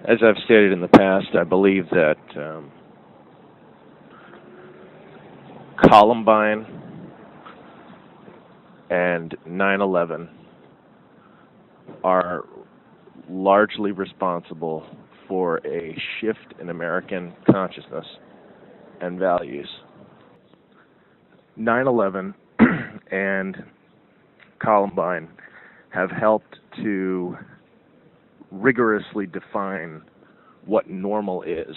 As I've stated in the past, I believe that Columbine and 9/11 are largely responsible for a shift in American consciousness and values. 9/11 and Columbine have helped to rigorously define what normal is,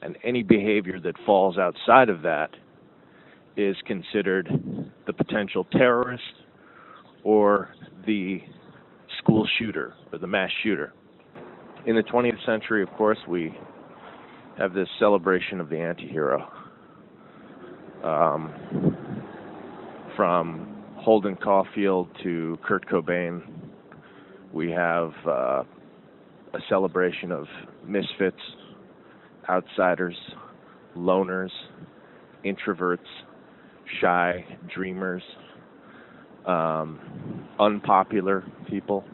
and any behavior that falls outside of that is considered the potential terrorist or the school shooter or the mass shooter. In the 20th century, of course, we have this celebration of the anti-hero. From Holden Caulfield to Kurt Cobain, we have a celebration of misfits, outsiders, loners, introverts, shy dreamers, unpopular people,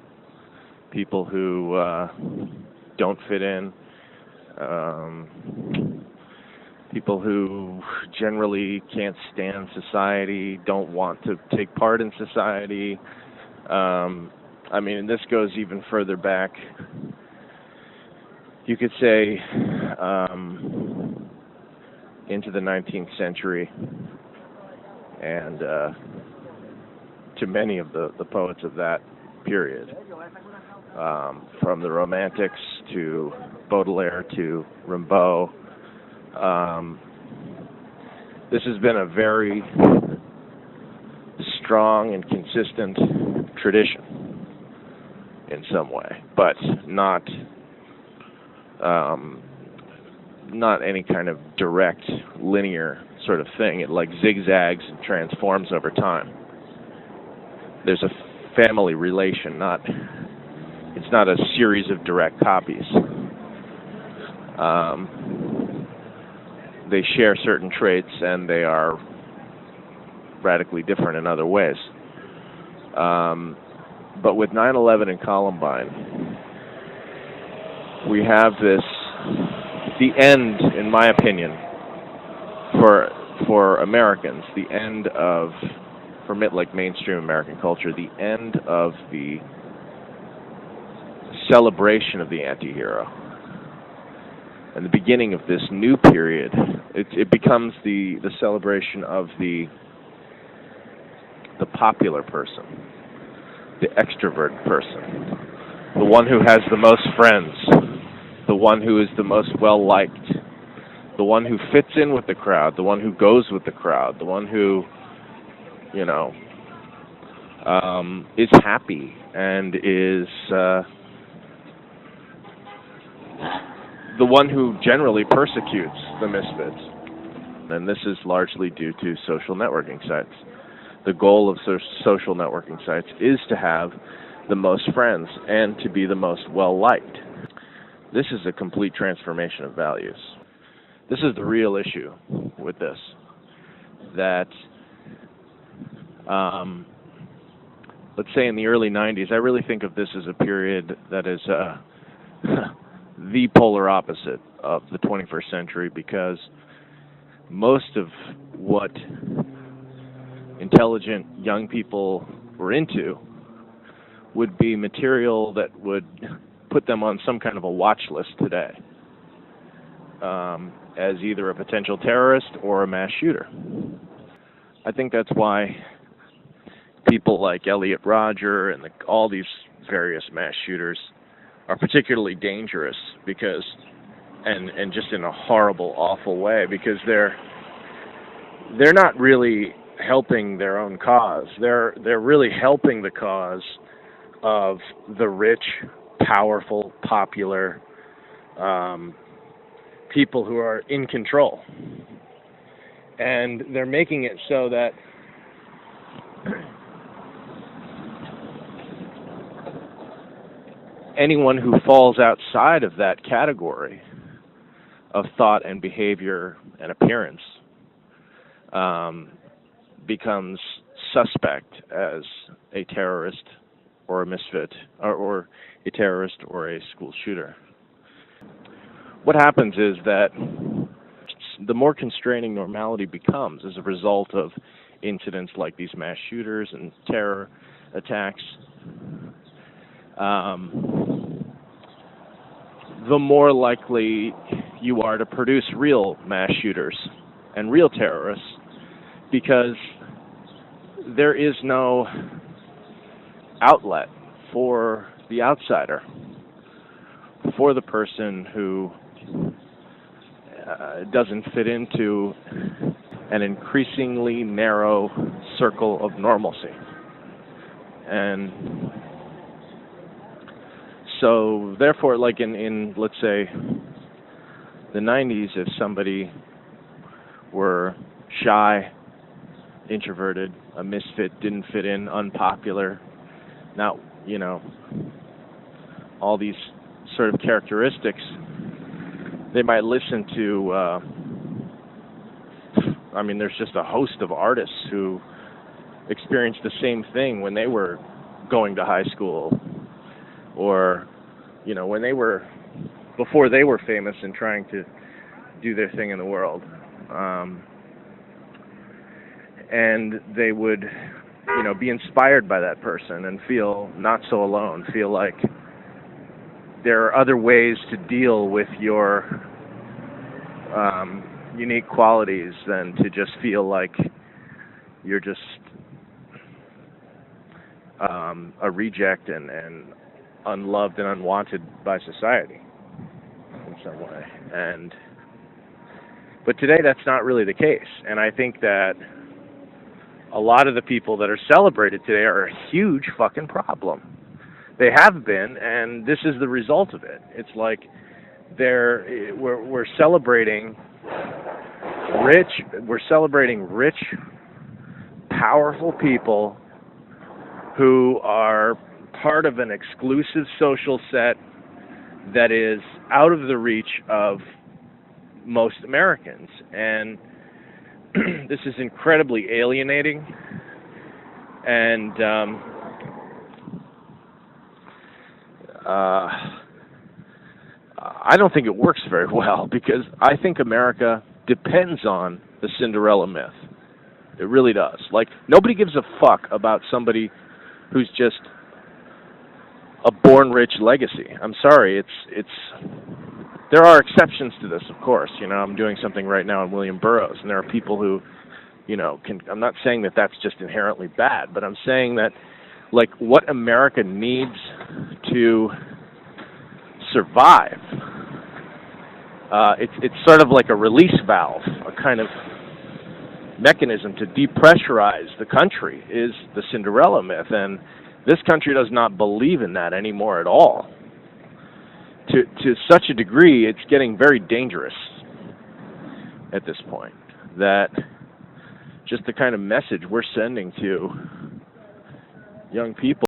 people who don't fit in, people who generally can't stand society, don't want to take part in society. I mean, this goes even further back. You could say into the 19th century, and to many of the poets of that period, from the Romantics to Baudelaire to Rimbaud. This has been a very strong and consistent tradition in some way, but not any kind of direct, linear sort of thing. It like zigzags and transforms over time. There's a family relation, it's not a series of direct copies. They share certain traits, and they are radically different in other ways. But with 9/11 and Columbine, we have the end, in my opinion, for Americans, the end of, for like mainstream American culture, the end of the celebration of the anti-hero and the beginning of this new period. It becomes the celebration of the popular person, the extrovert person, the one who has the most friends, the one who is the most well-liked, the one who fits in with the crowd, the one who goes with the crowd, the one who, is happy and is the one who generally persecutes the misfits. And this is largely due to social networking sites. The goal of social networking sites is to have the most friends and to be the most well-liked. This is a complete transformation of values. This is the real issue with this. That, let's say in the early 90s, I really think of this as a period that is the polar opposite of the 21st century, because most of what intelligent young people were into would be material that would put them on some kind of a watch list today, as either a potential terrorist or a mass shooter. I think that's why people like Elliot Rodger and all these various mass shooters are particularly dangerous, because, and just in a horrible, awful way, because they're not really helping their own cause. They're really helping the cause of the rich, powerful, popular people who are in control. And they're making it so that anyone who falls outside of that category of thought and behavior and appearance becomes suspect as a terrorist or a misfit, or a terrorist or a school shooter. what happens is that the more constraining normality becomes as a result of incidents like these mass shooters and terror attacks, the more likely you are to produce real mass shooters and real terrorists, because there is no outlet for the outsider, for the person who doesn't fit into an increasingly narrow circle of normalcy. And so, therefore, like in let's say, the 90s, if somebody were shy, introverted, a misfit, didn't fit in, unpopular, not, all these sort of characteristics, they might listen to, there's just a host of artists who experienced the same thing when they were going to high school, or, when they were, before they were famous and trying to do their thing in the world. And they would, be inspired by that person and feel not so alone, feel like there are other ways to deal with your unique qualities than to just feel like you're just a reject and unloved and unwanted by society in some way. But today that's not really the case, and I think that a lot of the people that are celebrated today are a huge fucking problem. They have been, and this is the result of it. It's like we're celebrating rich, powerful people who are part of an exclusive social set that is out of the reach of most Americans. And this is incredibly alienating, and I don't think it works very well, because I think America depends on the Cinderella myth. It really does. Like, nobody gives a fuck about somebody who's just a born rich legacy. I'm sorry, it's there are exceptions to this, of course. I'm doing something right now on William Burroughs, and there are people who, I'm not saying that that's just inherently bad, but I'm saying that, like, what America needs to survive, it's sort of like a release valve, a kind of mechanism to depressurize the country, is the Cinderella myth, and this country does not believe in that anymore at all. To such a degree, it's getting very dangerous at this point, that just the kind of message we're sending to young people